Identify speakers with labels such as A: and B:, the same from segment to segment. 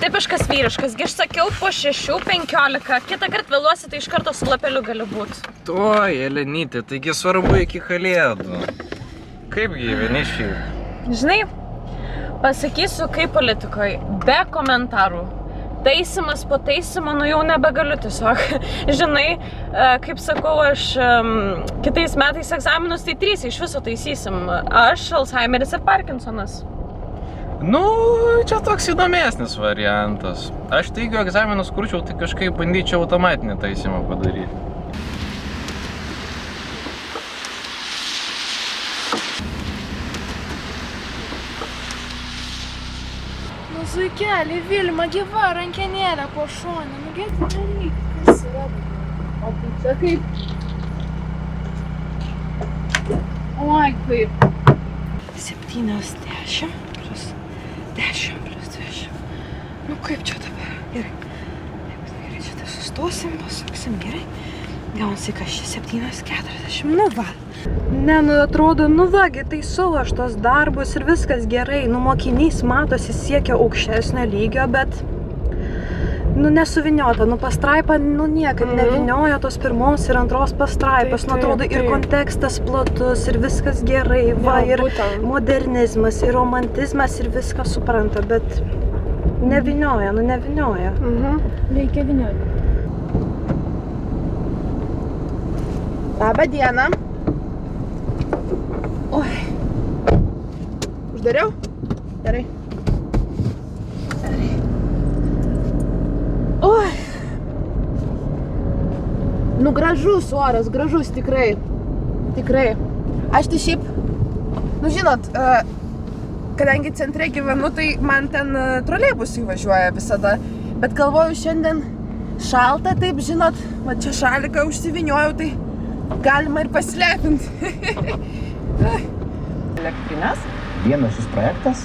A: Tipiškas vyriškas, gi aš sakiau po 6:15, kitą kartą vėluosi, tai iš karto su lapeliu gali būti.
B: Oi, Elenytė, taigi svarbu iki kalėdų. Kaip gyveni šiaip?
A: Žinai, pasakysiu kaip politikoje, be komentarų. Taisymas po taisymo, nu jau nebegaliu tiesiog. Žinai, kaip sakau, aš kitais metais egzaminus tai 3 iš viso taisysim. Aš, Alzheimeris ir Parkinsonas.
B: Nu, čia toks įdomesnis variantas. Aš tai, jeigu egzaminus kurčiau, tai kažkaip bandyčiau automatinį taisymą padaryti.
C: Nu, zuikelį, Vilma, gyva rankenėlė po šonę. Nu, gėti dalykai, kas yra. O tai čia kaip? Oi, kaip. 7:10 plus 10 plus 20. Nu, kaip čia dabar? Gerai. Gerai, čia tai sustosim, pasuksim, gerai. Gaunasi, kas čia 7:40. Nu, va. Ne, nu, atrodo, nu, vagi, taisau aš tos darbus ir viskas gerai. Nu, mokinys matosi siekia aukštesnio lygio, bet nu, nesuviniota, nu, pastraipa, nu, niekaip nevinioja tos pirmos ir antros pastraipos, nu, atrodo, ir kontekstas platus, ir viskas gerai, va, ir modernizmas, ir romantizmas, ir viską supranta, bet nevinioja, nu, nevinioja. Reikia vinioti.
D: Labą dieną. Oi. Uždariau? Gerai. Oi. Nu, gražus oras, gražus tikrai. Tikrai. Aš tai šiaip, nu, žinot, kadangi centre gyvenu, tai man ten troleibusai važiuoja visada. Bet galvoju, šiandien šalta, taip, žinot, va čia šaliką užsiviniojau, tai galima ir pasilepinti.
E: Elektrinės? Vienas šis projektas?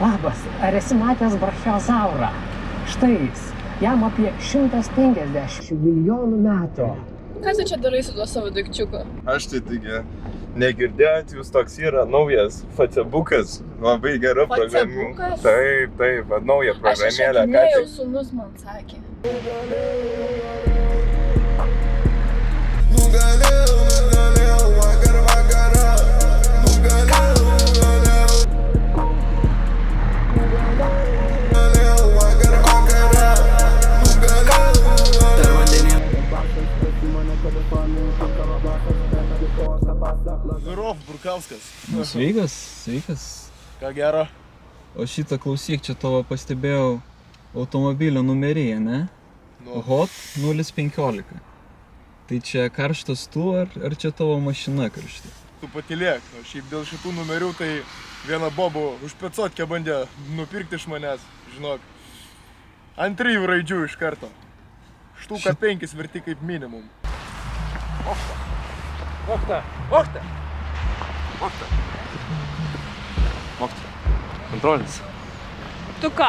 E: Labas, ar esi matęs brachiozaurą? Štai jis. Jam apie 150 milijonų metų.
C: Kas tu čia darai su tuo savo daikčiuku?
F: Aš tai taigi negirdėjot, jūs toks yra naujas Facebookas, labai gera programėlė. Taip, taip, nauja programėlė.
C: Aš atsakinėjau, sūnus man sakė.
F: Zdorov, Burkauskas.
B: Sveikas, sveikas.
F: Ką gero?
B: O šitą klausyk, čia tavo pastebėjau automobilio numerį, ne? Hot 015. Tai čia karštas tu, ar čia tavo mašina karšta?
F: Tu patylėk, o šiaip dėl šitų numerių tai vieną bobų už 500 bandė nupirkti iš manęs, žinok. Ant 3 raidžių iš karto. Štuka 5 verti kaip minimum. Okta! Okta! Okta! Okta! Okta! Kontrolis.
C: Tu ką?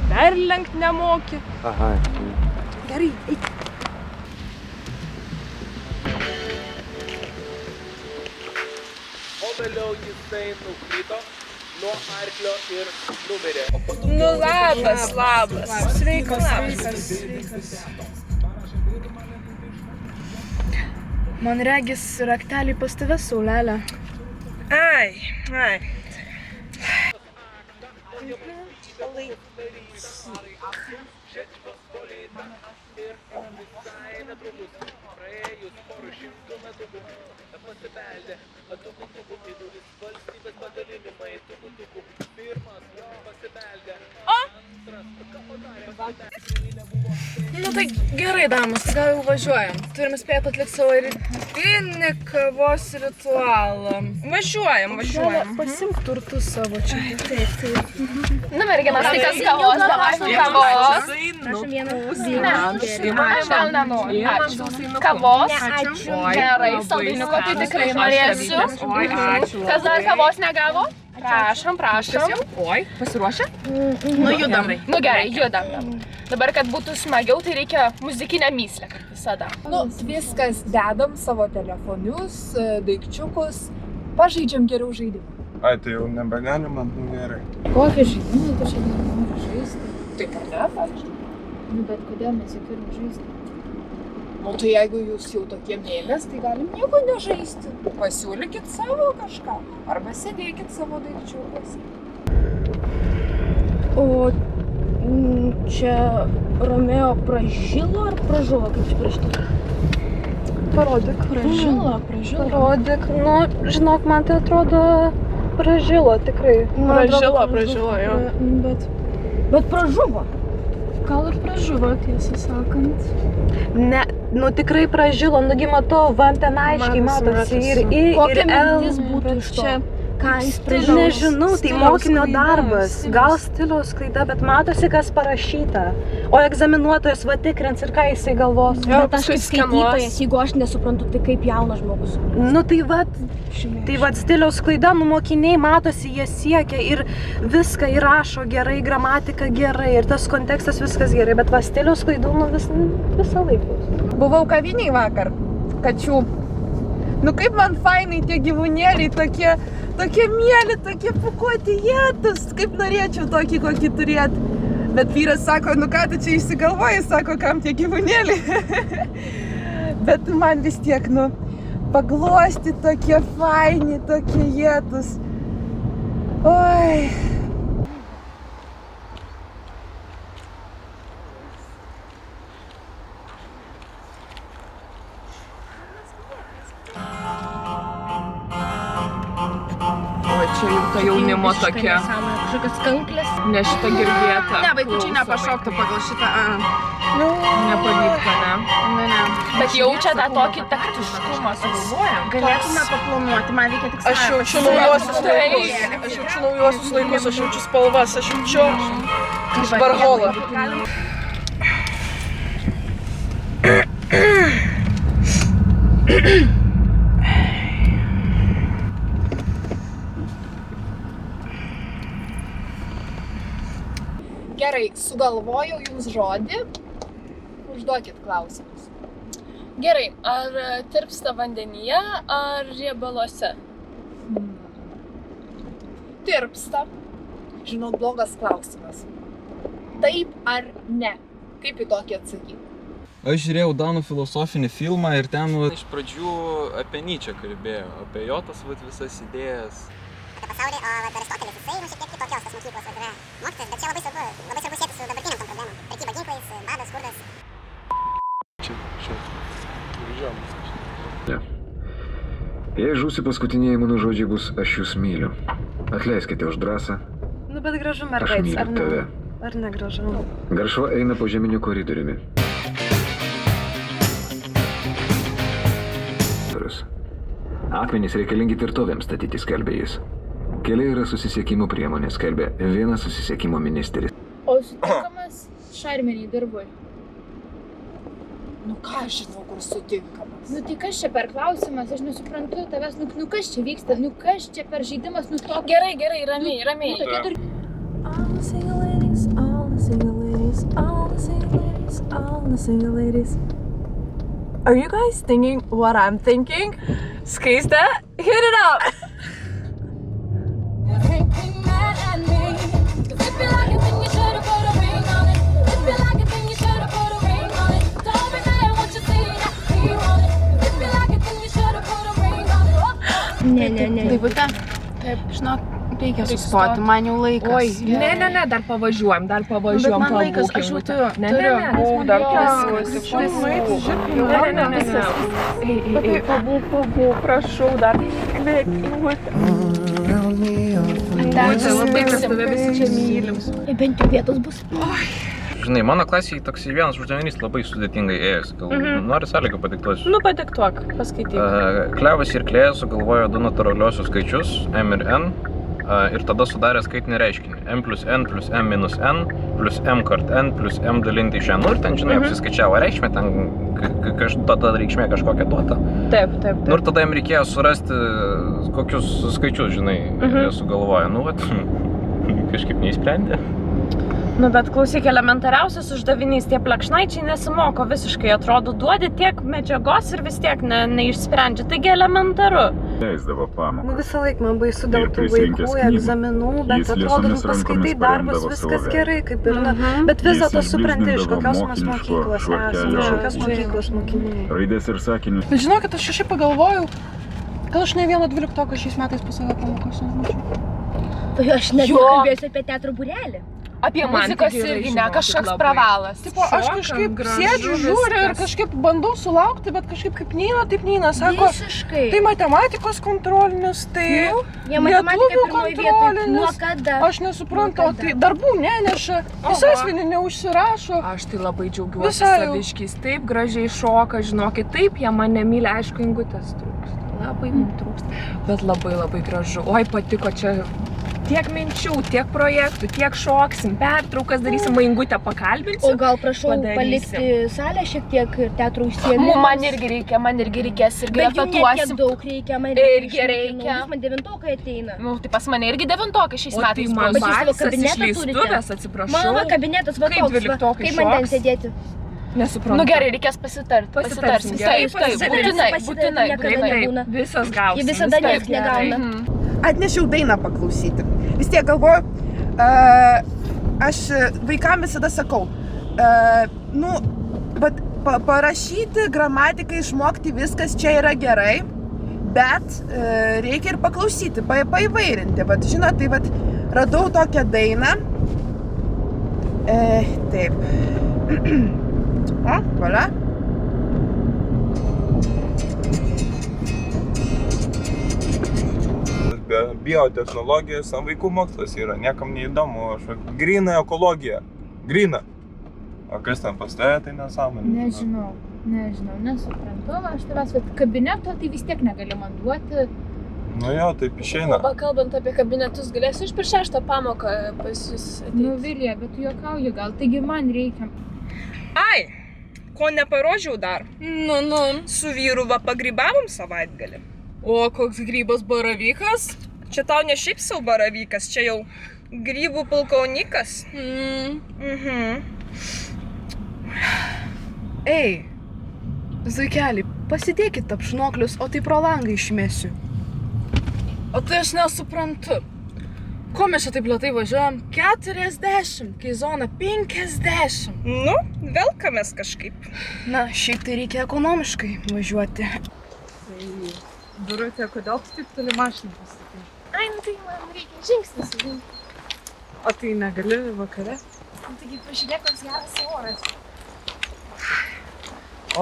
C: Perlenkt nemoki?
F: Aha.
C: Gerai, eik.
G: O vėliau jisai nukrito nuo arklio ir numirė.
C: Nu, labas. Sveikas. Man regis raktelį pas tave, Saulelė.
D: Ai.
C: Nu tai gerai, damos, tai gal jau važiuojam. Turim spėti atlikti savo rytinį kavos ritualą. Važiuojam.
A: Pasimk turtus savo čia.
C: Nu, merginas, tai kas kavos, davai kavos. Kavos, gerai, saldainiuko tai tikrai norėsiu. Kas dar kavos negavo? Prašom. Oi, pasiruošę? Nu, judam. Nu gerai, judam. Dabar, kad būtų smagiau, tai reikia muzikinę myslę, kaip visada.
H: Nu, viskas dedam savo telefonius, daikčiukus, pažaidžiam geriau žaidimą.
F: Ai, tai jau nebegalima, gerai.
H: Kokią žaidimą tu šiandien nori žaisti?
C: Taip ar ne, pavyzdžiui?
H: Nu, bet kodėl mes jau turim žaisti? Nu, tai jeigu jūs jau tokie mėlės, tai galim nieko nežaisti. Pasiūlykit savo kažką, arba sėdėkit savo daikčiukus.
A: O čia Romeo pražilo ar pražuvo, kaip čia parašyta? Parodyk. Pražilo. Parodyk. Nu, žinok, man tai atrodo pražilo tikrai. Pražilo, jo. Bet pražuvo. Gal ir pražuvo, tiesą sakant. Ne, nu tikrai pražilo, nugi matau, van ten aiškiai matosi ir I, ir L.
H: būtų iš to?
A: Ką jis pražilo? Nežinau, tai mokinio darbas. Gal stiliaus klaida, bet matosi, kas parašyta. O egzaminuotojas va tikrins ir ką jisai galvos.
I: Bet aš kaip skaitytojas, jeigu aš nesuprantu, tai kaip jaunas žmogus.
A: Nu tai va stiliaus klaida, nu mokiniai matosi, jie siekia ir viską įrašo gerai, gramatika gerai ir tas kontekstas viskas gerai, bet va stiliaus klaidų nu visą laiką.
D: Buvau kaviniai vakar, kačių. Nu kaip man fainai tie gyvūnėliai, tokie mieli, tokie pūkuoti, jėtus, kaip norėčiau tokį kokį turėti. Bet vyras sako, nu ką tu čia išsigalvoji, sako, kam tie gyvūnėliai. Bet man vis tiek, nu, paglosti tokie faini, tokie jėtus. Oi.
C: Čia jau ta jaunimo tokia.
I: Kažkokios kanklės.
C: Ne šitą girdėta.
D: Ne, vaikučiai nepašoktų pagal šitą.
C: Nepavyksta, ne?
D: Ne.
C: Bet jaučia tą tokį taktiškumą, sugalvojam.
D: Galėtume paplanuoti, man reikia tik
A: Aš jaučiu naujosius laikus, aš jaučiu spalvas, aš jaučiu varholą.
H: Gerai, sugalvojau jums žodį, užduokit klausimus.
C: Gerai, ar tirpsta vandenyje, ar riebaluose?
H: Tirpsta. Žinau, blogas klausimas. Taip ar ne? Kaip į tokį atsakyti?
B: Aš žiūrėjau danų filosofinį filmą ir ten iš pradžių apie Nyčę kalbėjo, apie jo tas visas idėjas.
J: Pasaulį, o Aristotelis, jisai, šiek tiek kitokios tos mokyklos yra mokytas, bet čia labai svarbu sieti su dabartiniam tom problemom. Prekyba ginklais, badas, skurdas.
F: Čia. Važiuojam.
K: Jei žūsi paskutiniai mano žodžiai bus, aš jūs myliu. Atleiskite už drąsą.
A: Nu bet gražu
K: Aš
A: mergaitės,
K: myliu tave.
A: ar ne gražu?
K: Garšva eina po žeminiu koridoriumi. Akmenys reikalingi tvirtovėms statyti, skelbė jis. Keliai yra susisiekimo priemonė, skelbė vienas susisiekimo ministeris.
I: O sutinkamas šarminiai darbai.
H: Nu ką aš žinau, kur sutinkamas?
I: Nu tai kas čia per klausimas, aš nesuprantu tavęs, nu kas čia vyksta, nu kas čia per žaidimas, nu to...
C: Gerai, ramiai.
A: All the single ladies, all the single ladies, all the single ladies, all the single ladies. Are you guys thinking what I'm thinking? Skaiste, hit it up!
I: Ne.
C: Daivute? Taip, žinok, reikia sustoti, man jau laikas.
D: Oi, ne, dar pavažiuojam,
C: Bet man laikas, aš jau turiu.
D: Dar pabūk, prašau, dar kvėpiuoti.
C: Labai mes tave visi čia mylim.
I: Bent jau vietos bus.
L: žinai, mano klasėje toks vienas uždavinys labai sudėtingai ėjęs. Nori sąlygą padiktuosiu.
A: Nu, padiktuok, paskaityk.
L: Klevas ir Klėjas sugalvojo du natūraliosius skaičius, m ir n, ir tada sudarė skaitinį reiškinį. M plus n plus m minus n plus m kart n plus m dalinti iš n. Nu ir ten, žinai, apsiskaičiavo reikšmę, ten tada reikšmė kažkokia duota.
A: Taip.
L: Nu ir tada jam reikėjo surasti kokius skaičius, žinai, jie sugalvojo. Nu, vat, kažkaip neįsprendė.
A: Nu, bet klausyk, elementariausias uždavinys, tie plekšnaičiai nesimoko visiškai, atrodo, duodi tiek medžiagos ir vis tiek neišsprendžia, taigi elementaru.
M: Leisdavo pamoką.
D: Nu, visą laiką man baisu dėl tų vaikų, egzaminų, bet atrodo, paskaitai darbas, viskas gerai, kaip ir, bet vis dėlto supranti, iš kokios mes mokyklos esame, iš kokios mokyklos mokiniai.
M: Raidės ir sakinius.
D: Bet žinokit, aš šiaip pagalvojau, kad aš ne vieną 12-oką šiais metais pas save pamokos neužmačiau.
I: Tai aš netgi kalbėsiu apie teatro būrelį.
C: Apie muzikos irgi ne kažkoks pravalas.
D: Tipo, aš kažkaip sėdžiu, žiūriu ir kažkaip bandau sulaukti, bet kažkaip kaip neina, taip neina. Sako, tai matematikos kontrolinis, tai lietuvių kontrolinis. Aš nesuprantu, tai darbų neneša, į sąsiuvinį neužsirašo.
C: Aš tai labai džiaugiuosi saviškiais, taip gražiai šoka, žinokit, taip, jie mane myli, aišku, Ingutės trūksta. Labai mums trūksta, bet labai gražu. Oi, patiko čia. Tiek minčių, tiek projektų, tiek šoksim, pertraukas darysim, Ingutę pakalbinsiu.
I: O gal prašau palikti salę šiek tiek ir teatrų užsiėmimus?
C: Man irgi reikės ir repetuosim.
I: Bet jų tiek daug reikia, man
C: irgi reikia.
I: Man 9-okai ateina.
C: Nu, tai pas mane irgi 9-okai šiais metais.
I: O tai man
C: balsas išleistuvės, atsiprašau.
I: Mano kabinetas va toks, kaip man ten sėdėti?
C: Nesuprantu. Nu gerai, reikės pasitarsim. Taip, būtinai. Visas gausim.
I: Jį visada nieks negauna.
D: Atnešiau dainą paklausyti. Vis tiek galvoju, aš vaikam visada sakau, parašyti, gramatiką išmokti, viskas čia yra gerai, bet reikia ir paklausyti, paįvairinti. Vat, žinot, tai vat, radau tokią dainą. Taip. Voilà.
F: Biotechnologijos, vaikų mokslas yra, niekam neįdomu, gryna ekologija, gryna. O kas ten pas tave, tai nesąmonė.
I: Nežinau, nesuprantu, aš tavęs, bet kabineto tai vis tiek negali man duoti.
F: Nu jo, taip išeina.
A: O kalbant apie kabinetus, galėsiu iš per 6 pamoką pas jūs ateiti.
I: Nu, Vilija, bet tu juokauji gal, taigi man reikia.
N: Ai, ko neparodžiau dar? Nu, su vyru va pagrybavom savaitgalį. O koks grybas baravykas? Čia tau ne šiaip sau baravykas, čia jau grybų pulkaunikas.
D: Ei, zuikeli, pasidėkit apšnoklius, o tai pro langą išmesiu.
N: O tai aš nesuprantu. Ko mes čia taip lėtai važiuojam? 40, kai zona 50. Nu, velkamės kažkaip.
D: Na, šiaip tai reikia ekonomiškai važiuoti.
N: Birutė, kodėl tu taip toli mašiną pasakai?
I: Ai, nu tai man reikia žingsnis surinkti.
N: O tai negali vakare?
I: Nu taigi pažiūrėk, koks geras oras.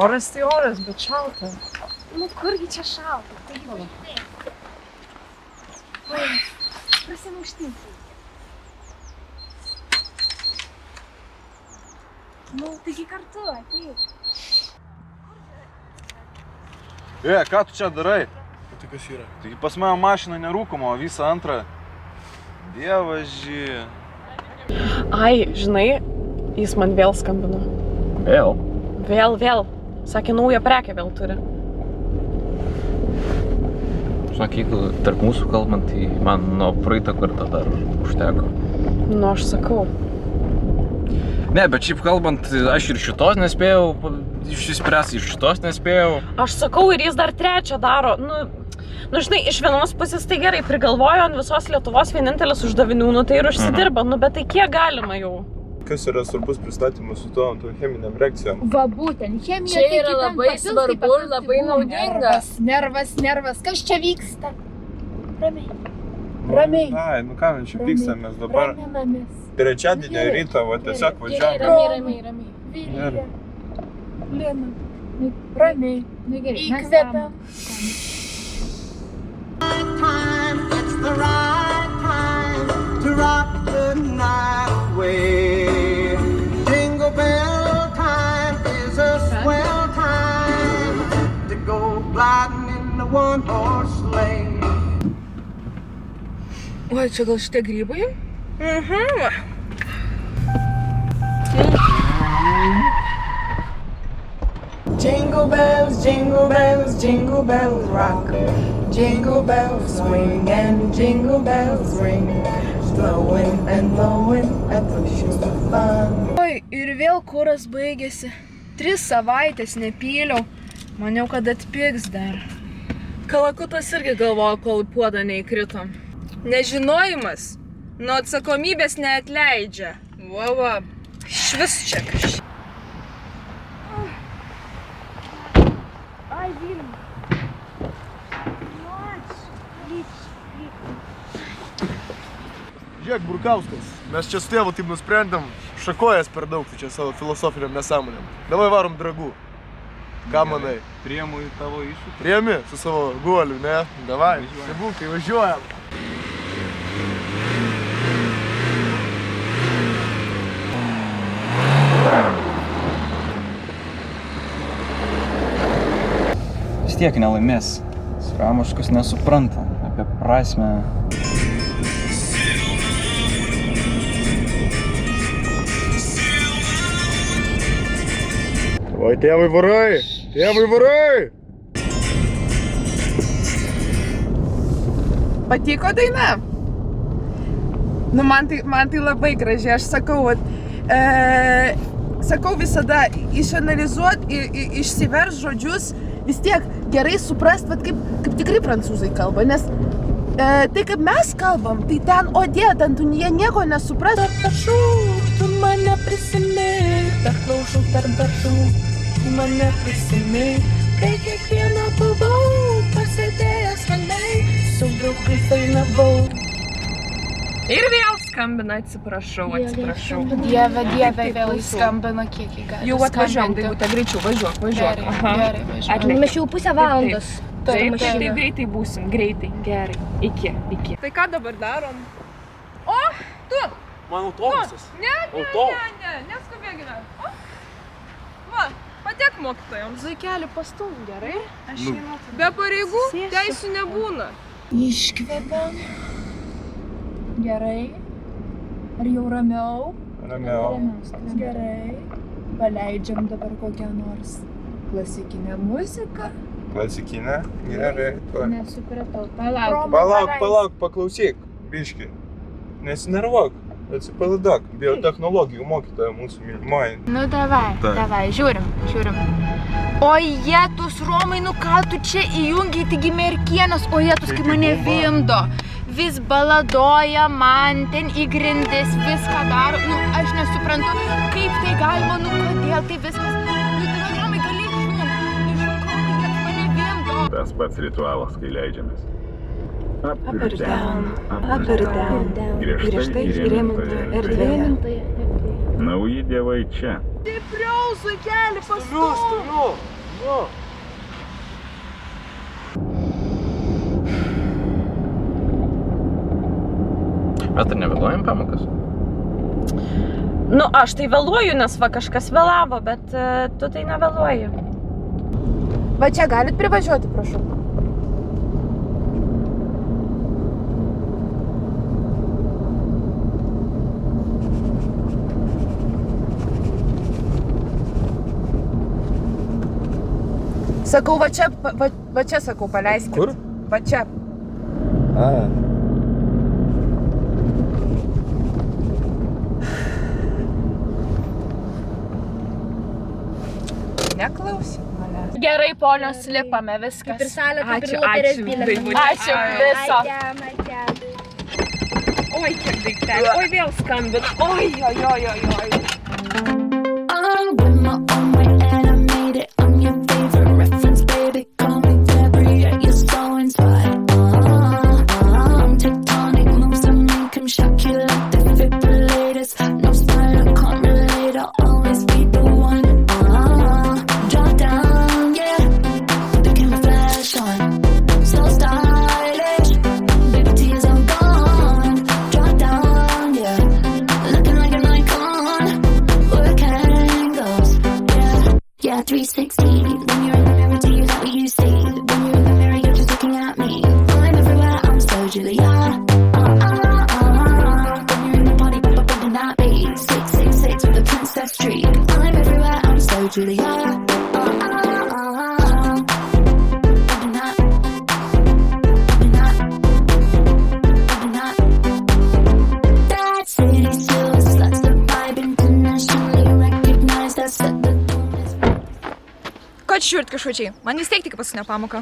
N: Oras tai oras, bet šalta.
I: Nu kurgi čia šalta, taigi pažiūrėk. Oi, prasimuštinti. Nu, taigi kartu, ateik.
F: Ką tu čia darai?
O: Tai kas yra?
F: Taigi pas mane mašina nerūkoma, o visą antrą. Dievaži.
A: Ai, žinai, jis man vėl skambino.
L: Vėl?
A: Vėl. Sakė, naują prekę vėl turi.
L: Žinok, jeigu tarp mūsų kalbant, tai man nuo praeitą kartą dar užteko.
A: Nu, aš sakau.
L: Ne, bet šiaip kalbant, aš ir šitos nespėjau išsispręsti, ir šitos nespėjau.
A: Aš sakau, ir jis dar trečią daro. Nu, žinai, iš vienos pusės tai gerai, prigalvojo ant visos Lietuvos vienintelis uždavinių, nu tai ir užsidirba, nu bet tai kiek galima jau?
F: Kas yra svarbus pristatymas su to cheminiam reakcijom?
I: Va būtent, chemija
C: čia yra labai svarbu ir labai naudinga.
I: Nervas, kas čia vyksta? Ramiai.
F: Ai, nu ką, mes čia pykstamės dabar. Trečiadienio rytą, va tiesiog
I: Ramiai. Vilija. Lena. Ramiai. Nu gerai, įkvepiam.
P: It's the right time to rock the night away. Ding gliding in the one-horse sleigh.
C: Oi, čia gal šitie grybai?
P: Jingle bells, jingle bells rock. Jingle bells swing and jingle bells ring. Blowing and blowing at the shoes of fun.
C: Oi, ir vėl kuras baigėsi. 3 savaitės nepyliau. Maniau, kad atpigs dar.
A: Kalakutas irgi galvojo, kol į puodą neįkritom.
N: Nežinojimas nuo atsakomybės neatleidžia. Va. Švis čia kažkaip.
I: Ai, Vilnius.
F: Žiūrėk, Burkauskas, mes čia su tėvu taip nusprendėm, šakojas per daug čia savo filosofiniam nesąmonėm. Davai varom dragų. Ką manai?
B: Priemu į tavo iššūkį.
F: Priemi su savo guoliu, ne? Davai, nebūkai, važiuojam.
B: Vis tiek nelaimės. Ramoškas nesupranta apie prasmę.
F: Oi, tėvai varai! Tėvai varai!
D: Patiko daina? Nu, man tai labai gražiai. Aš sakau, sakau visada, išanalizuot, išsiverst žodžius, vis tiek gerai suprast, kaip tikrai prancūzai kalba, nes tai kaip mes kalbam, tai ten, o Dieve, ten tu jie nieko nesupras.
C: Prašau, tu mane prisimink, tarp laužų, tarp daržų, tu mane prisimink, kai kiekvieną buvau, pasėdėjęs ramiai, su draugais dainavau.
A: Ir vėl skambina, atsiprašau.
I: Dieve, vėl skambina, kiek jį gali.
A: Jau atvažiuojam, tai būtų greičiau, važiuok.
I: Gerai, važiuok.
A: Mes jau pusę valandos.
I: Taip,
A: greitai būsim, greitai. Gerai, iki.
N: Tai ką dabar darom? O, tu!
F: Man autobusas.
N: Neskubėkime. Va, patek mokytojams.
C: Vaikeli, pastum, gerai? Aš einu.
N: Be pareigų teisių nebūna.
I: Iškvepiam. Gerai. Ar jau ramiau?
F: Ramiau.
I: Gerai. Paleidžiam dabar kokią nors klasikinę muziką.
F: Klasikinę? Gerai.
I: Nesupratau.
F: Palauk, paklausyk, biški. Nesinervuok, atsipalaiduok. Biotechnologijų mokytoja mūsų mylimoji.
I: Nu, davai, žiūrim. O jėtus, Romai, nu ką tu čia įjungiai, taigi merkienas, o jėtus, kaip mane vimdo. Vis baladoja man ten į grindis, viską daro. Nu, aš nesuprantu, kaip tai galima, nu, kodėl tai viskas. Nu, tai Romai, gali išjungti, kad mane vimdo.
M: Tas pats ritualas, kai leidžiamės.
D: Up or down. Griežtai įrėminta erdvėje.
M: Nauji dievai čia.
C: Stipriau, zuikeli, pastum.
L: Mes tai nevėluojam pamokas?
A: Nu, aš tai vėluoju, nes va kažkas vėlavo, bet tu tai nevėluoji.
D: Va čia galit privažiuoti, prašau. Sakau, va čia sakau, paleiskit.
F: Kur?
D: Va čia. Neklausyk manęs.
I: Gerai, ponios, lipame, viskas.
H: Kaip ir salė, kaip ir
A: Ačiū,
H: loterės
A: ačiū,
H: bilietas.
A: Ačiū viso.
N: Oi, kiek daiktelių. Oi, vėl skambina. Oi.
O: I'm with my own way and I made it. I'm your favorite reference, baby. Call me Deborah, you're so inspired. Tectonic moves to make him shock you like defibrillators. No style, I can't relate. I'll always be the one. Drop down, yeah. The camera flash on. So stylish. Baby, tears are gone. Drop down, yeah. Looking like an icon. Work angles, yeah. Yeah, 360. When you're in the mirror, do you that what you see? Julia. That city still that's the vibe, internationally recognized. That's the
I: Ką čiurtki šučiai? Man vis tiek tik paskutinę pamoką.